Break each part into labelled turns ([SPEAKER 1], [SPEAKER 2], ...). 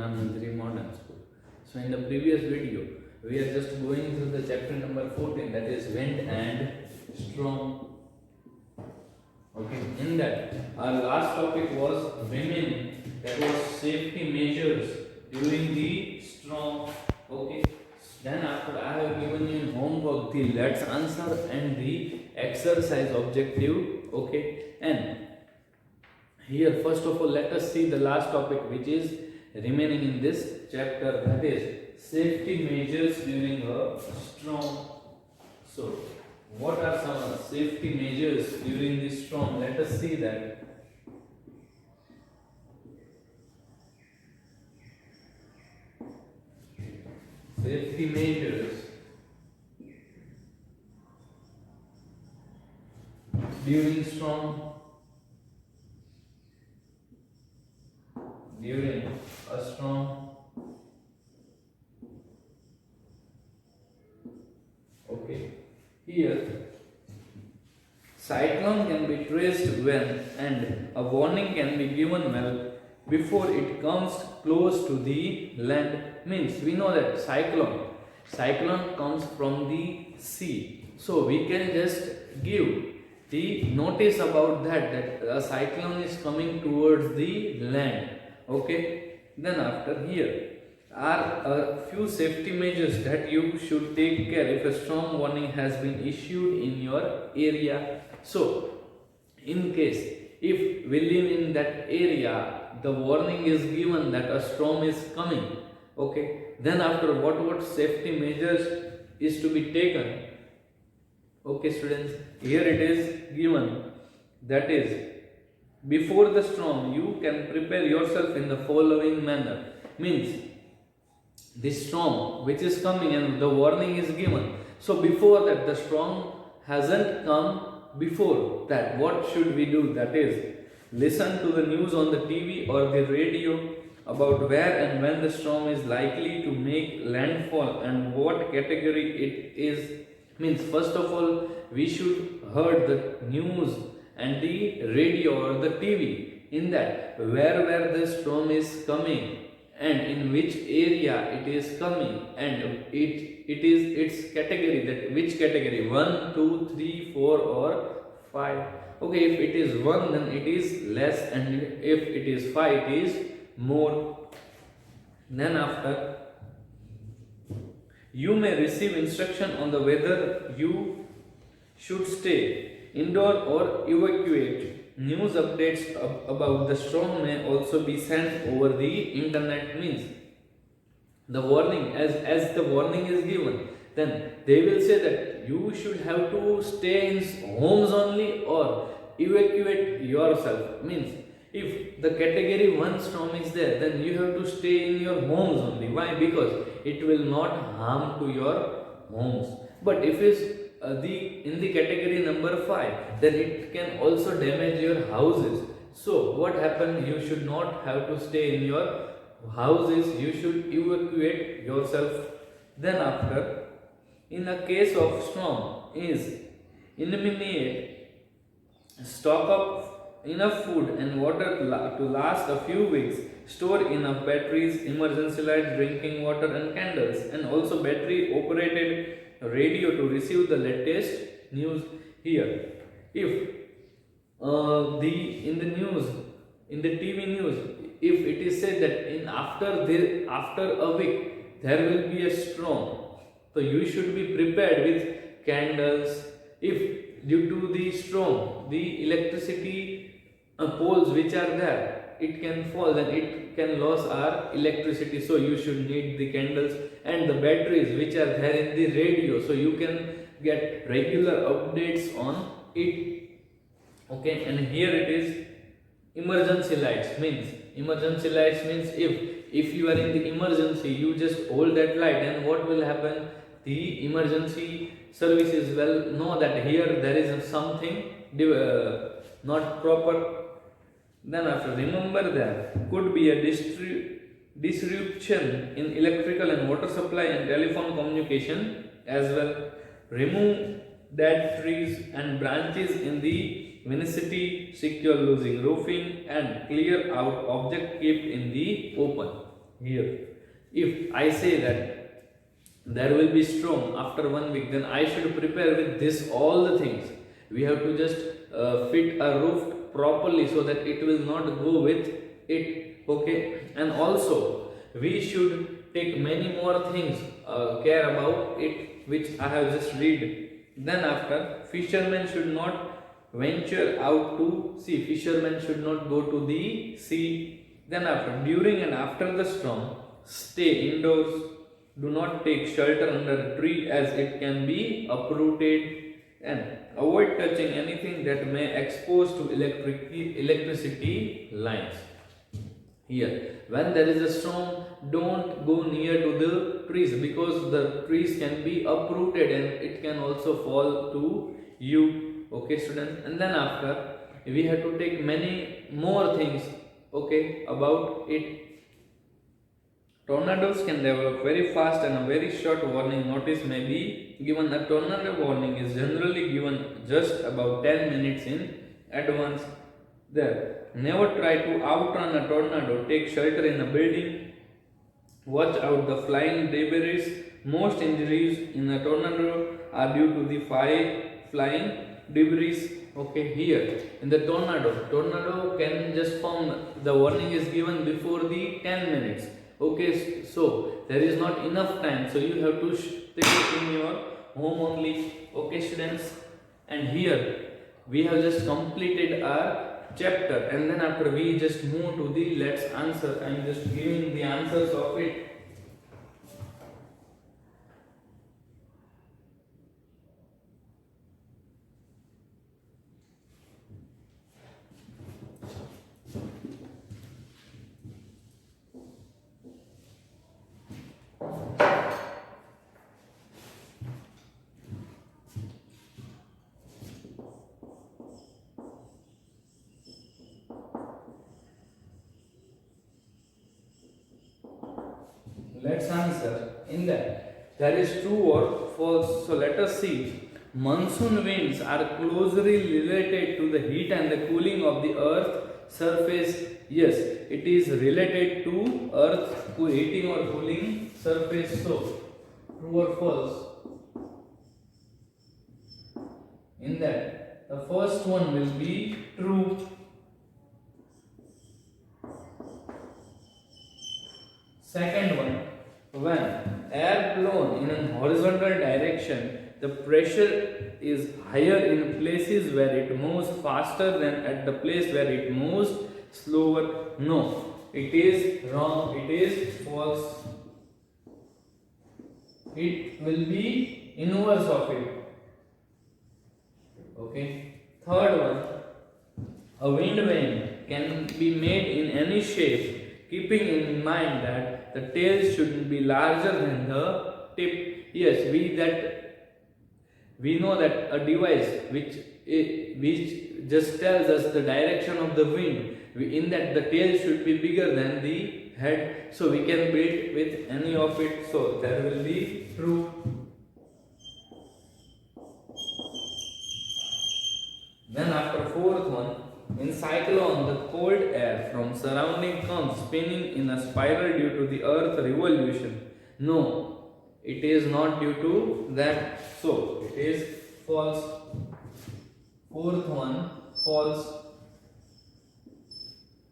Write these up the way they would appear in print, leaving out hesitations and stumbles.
[SPEAKER 1] Pradhan Modern School. So in the previous video, we are just going through the chapter number 14, that is wind and storm. Okay, in that our last topic was women, that was safety measures during the storm. Okay, then after I have given you homework, the let's answer and the exercise objective. Okay, and here first of all let us see the last topic which is remaining in this chapter, that is safety measures during a storm. So what are some safety measures during the storm? Let us see that. Safety measures during storm. During a storm. Okay. Here, cyclone can be traced when and a warning can be given well before it comes close to the land. Means we know that cyclone comes from the sea. So we can just give the notice about that a cyclone is coming towards the land. Okay. Then after here are a few safety measures that you should take care if a storm warning has been issued in your area. So in case if we live in that area, the warning is given that a storm is coming. Okay, then after what safety measures is to be taken? Okay students, here it is given, that is before the storm you can prepare yourself in the following manner. Means the storm which is coming and the warning is given. So before that, the storm hasn't come, before that what should we do? That is listen to the news on the TV or the radio about where and when the storm is likely to make landfall and what category it is. Means first of all we should heard the news and the radio or the TV, in that where the storm is coming and in which area it is coming, and it is its category, that which category, 1, 2, 3, 4 or 5. Okay, if it is 1 then it is less, and if it is 5 it is more. Then after you may receive instruction on the whether you should stay indoor or evacuate. News updates about the storm may also be sent over the internet. Means the warning, as the warning is given, then they will say that you should have to stay in homes only or evacuate yourself. Means if the category 1 storm is there, then you have to stay in your homes only. Why? Because it will not harm to your homes. But if it's in the category number 5, then it can also damage your houses. So what happened? You should not have to stay in your houses, you should evacuate yourself. Then after, in a case of storm, is eliminate, stock up enough food and water to last a few weeks, store enough batteries, emergency lights, drinking water and candles, and also battery operated radio to receive the latest news. Here if in the TV news, if it is said that after a week there will be a storm, so you should be prepared with candles. If due to the storm the electricity poles which are there, it can fall, then it can lose our electricity, so you should need the candles and the batteries which are there in the radio, so you can get regular updates on it. Okay, and here it is emergency lights. Means if you are in the emergency, you just hold that light, and what will happen? The emergency services will know that here there is something not proper. Then after, remember there could be a disruption in electrical and water supply and telephone communication as well. Remove dead trees and branches in the vicinity, secure losing roofing, and clear out object kept in the open. here. If I say that there will be storm after 1 week, then I should prepare with this all the things. We have to just fit a roof properly so that it will not go with it. Okay, and also we should take many more things care about it, which I have just read. Then after, fishermen should not venture out to sea. Fishermen should not go to the sea. Then after, during and after the storm, stay indoors. Do not take shelter under a tree as it can be uprooted, and avoid touching anything that may expose to electricity lines. Here, when there is a storm, don't go near to the trees because the trees can be uprooted and it can also fall to you. Okay, students, and then after, we have to take many more things, okay, about it. Tornadoes can develop very fast and a very short warning notice may be given. A tornado warning is generally given just about 10 minutes in advance. There, never try to outrun a tornado. Take shelter in a building. Watch out the flying debris. Most injuries in a tornado are due to the flying debris. Okay, here in the tornado can just form. The warning is given before the 10 minutes. Okay, so there is not enough time, so you have to stay in your home only. Okay, students, and here we have just completed our chapter, and then after we just move to the let's answer. I am just giving the answers of it. Let's answer in that. There is true or false. So let us see. Monsoon winds are closely related to the heat and the cooling of the earth surface. Yes, it is related to earth heating or cooling surface. So, true or false? In that, the first one will be true. Second one, when air blown in a horizontal direction, the pressure is higher in places where it moves faster than at the place where it moves slower. No, it is wrong, it is false. It will be inverse of it. Okay. Third one, a wind vane can be made in any shape, keeping in mind that the tail should be larger than the tip. Yes, we know that a device which just tells us the direction of the wind, in that the tail should be bigger than the head, so we can build with any of it. So that will be true. Then after fourth one, in cyclone, the cold air from surrounding comes spinning in a spiral due to the earth revolution. No, it is not due to that. So it is false. Fourth one, false.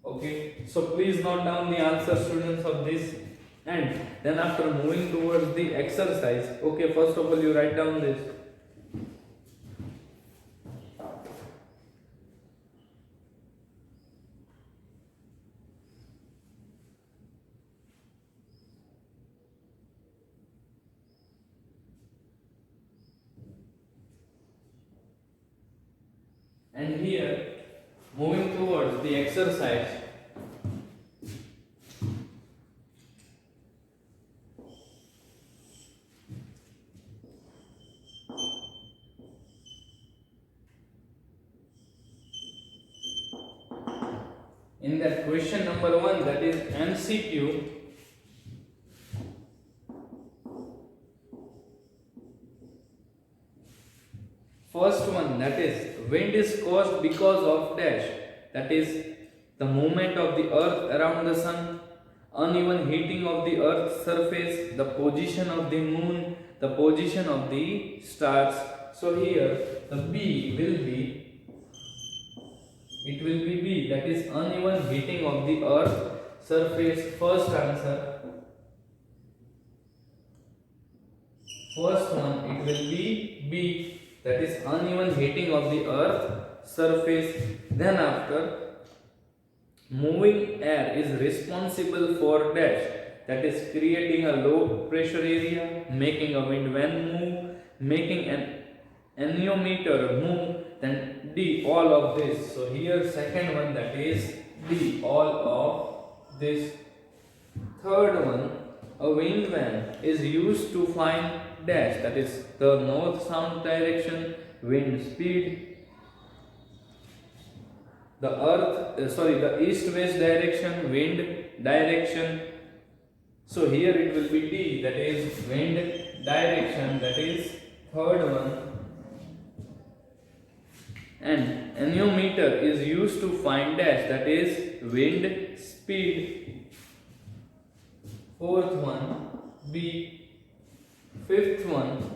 [SPEAKER 1] Okay, so please note down the answer, students, of this. And then after moving towards the exercise, okay, first of all you write down this. And here, moving towards the exercise, in that question number 1, that is MCQ, first one, that is wind is caused because of dash, that is the movement of the earth around the sun. uneven heating of the earth's surface, the position of the moon, the position of the stars. So here the B will be, it will be B, that is uneven heating of the earth surface. First answer, first one, it will be B, that is uneven heating of the earth surface. Then after, moving air is responsible for dash, that is creating a low pressure area, making a wind vane move, making an anemometer move. Then D, all of this. So here second one, that is D, all of this. Third one, a wind vane is used to find dash, that is the north south direction, wind speed, the east west direction, wind direction. So here it will be D, that is wind direction, that is third one. And anemometer is used to find dash, that is wind speed. Fourth one, B. Fifth one,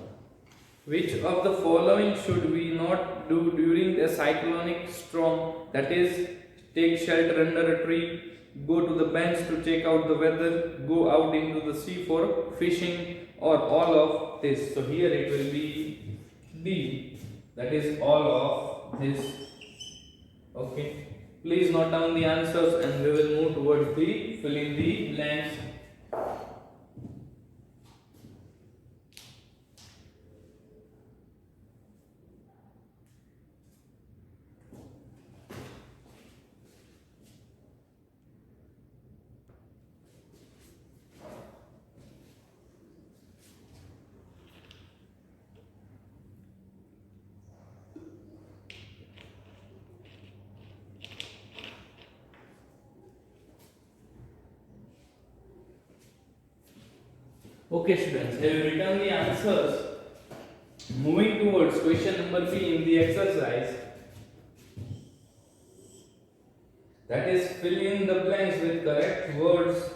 [SPEAKER 1] which of the following should we not do during a cyclonic storm? That is, take shelter under a tree, go to the banks to check out the weather, go out into the sea for fishing, or all of this. So here it will be D, that is all of this. Okay. Please note down the answers and we will move towards the fill in the blanks. Okay students, have you written the answers? Moving towards question number B in the exercise, that is fill in the blanks with correct words.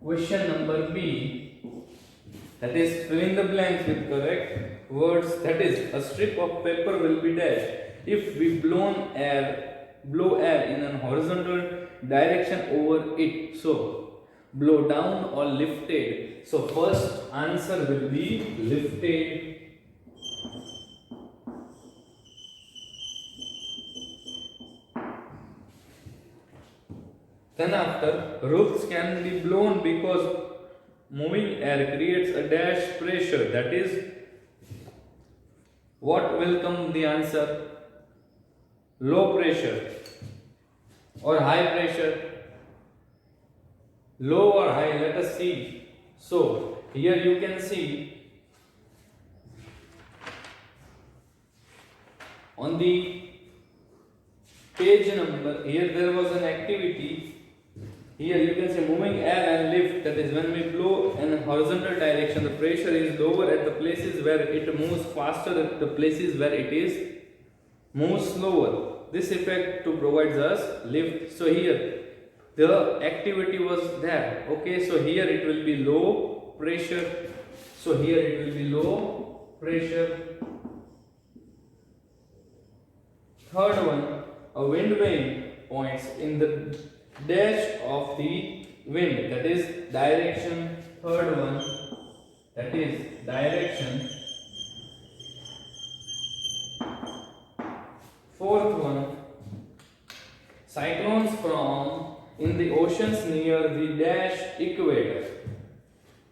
[SPEAKER 1] Question number B, that is fill in the blanks with correct words. That is, a strip of paper will be dashed if we blow air in an horizontal direction over it. So blow down or lifted. So first answer will be lifted. Then after, roofs can be blown because moving air creates a dash pressure. That is, what will come the answer? Low pressure or high pressure? Low or high? Let us see. So here you can see on the page number, here there was an activity. Here you can see moving air and lift, that is when we blow in a horizontal direction, the pressure is lower at the places where it moves faster, at the places where it is moves slower. This effect to provides us lift. So here the activity was there. Okay, so here it will be low pressure. So here it will be low pressure. Third one, a wind vane points in the dash of the wind, that is direction. Third one, that is direction. Fourth one, cyclones form in the oceans near the dash equator.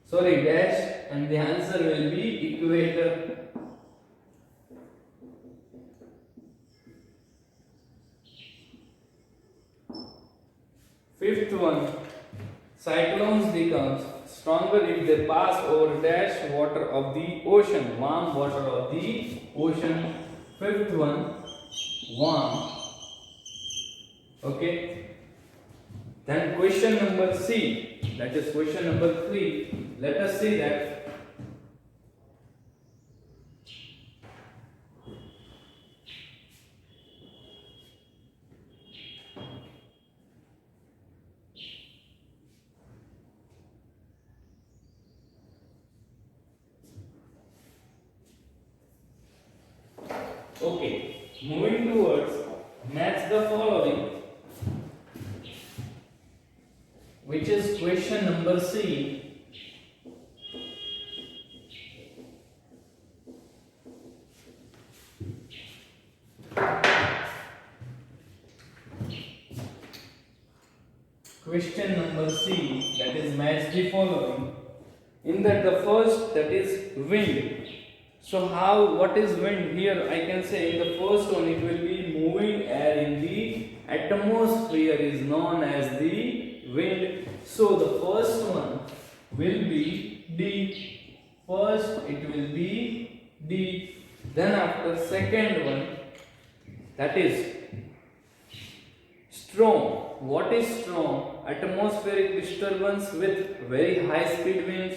[SPEAKER 1] Sorry, dash, and the answer will be equator. Fifth one, cyclones become stronger if they pass over dash water of the ocean, warm water of the ocean. Fifth one, warm. Okay. Then question number C, that is question number 3. Let us see that. Okay, moving towards match the following, which is question number C. Question number C, that is match the following. In that the first, that is wind. So how, what is wind here? I can say in the first one it will be moving air in the atmosphere is known as the wind. So the first one will be D. First it will be D. Then after second one, that is storm. What is storm? Atmospheric disturbance with very high speed winds.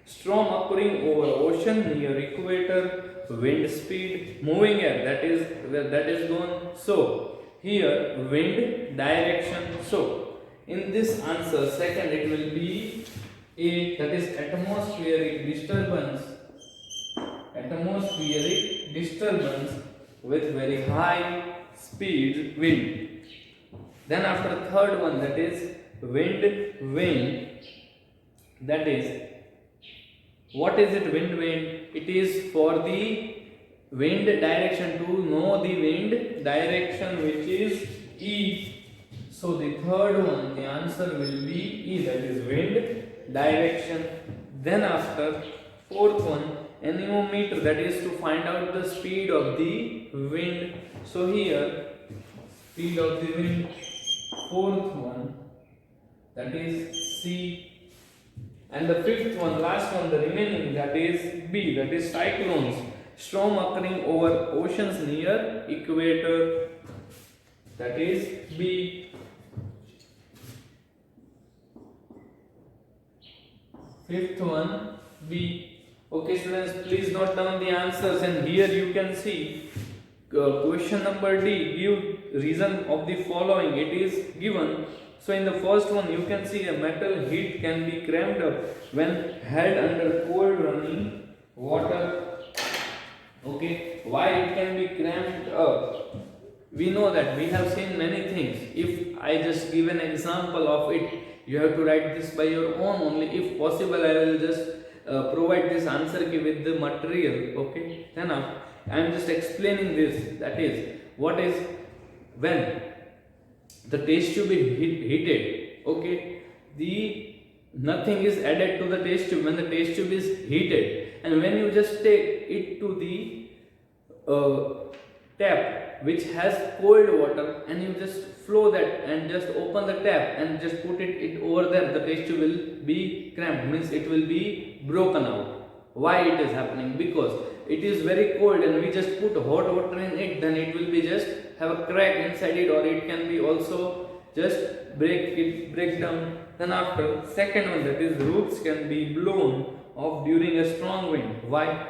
[SPEAKER 1] Storm occurring over ocean near equator. Wind speed, moving air, that is gone. So here wind direction. So in this answer second it will be A, that is atmospheric disturbance. Atmospheric disturbance with very high speed wind. Then after third one, that is wind, that is, what is it, wind? It is for the wind direction, to know the wind direction, which is E. So the third one, the answer will be E, that is wind direction. Then after fourth one, anemometer, that is to find out the speed of the wind. So here speed of the wind. Fourth one, that is C. And the fifth one, last one, the remaining, that is B, that is cyclones. Storm occurring over oceans near equator, that is B. Fifth one, B. Okay students, please note down the answers, and here you can see question number D, give reason of the following. It is given. So in the first one you can see a metal heat can be cramped up when held under cold running water. Okay, why it can be cramped up? We know that, we have seen many things. If I just give an example of it, you have to write this by your own only. If possible, I will just provide this answer key with the material. Okay, then I am just explaining this. That is, what is when the test tube is heated. Okay, the nothing is added to the test tube when the test tube is heated, and when you just take it to the tap which has cold water, and you just flow that and just open the tap and just put it over there, the test tube will be cramped, means it will be broken out. Why it is happening? Because it is very cold and we just put hot water in it, then it will be just have a crack inside it, or it can be also just break down. Then after second one, that is roofs can be blown off during a strong wind. Why?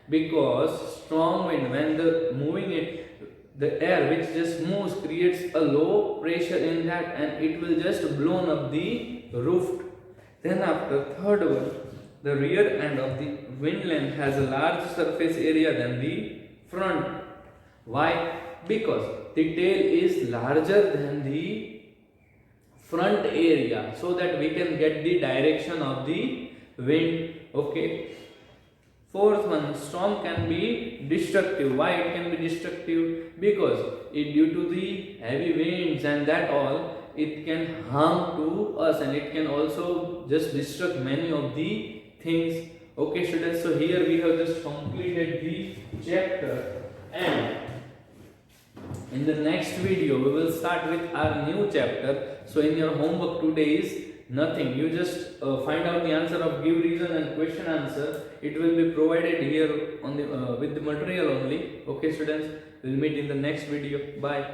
[SPEAKER 1] Because strong wind, when the moving it, the air which just moves creates a low pressure in that, and it will just blown up the roof. Then after third one, the rear end of the wind length has a large surface area than the front. Why? Because the tail is larger than the front area, so that we can get the direction of the wind. Okay. Fourth one, storm can be destructive. Why it can be destructive? Because due to the heavy winds and that all, it can harm to us, and it can also just destruct many of the things. Okay students, so here we have just completed the chapter, and in the next video we will start with our new chapter. So in your homework today is nothing, you just find out the answer of give reason and question answer. It will be provided here on the with the material only. Okay students, we'll meet in the next video. Bye.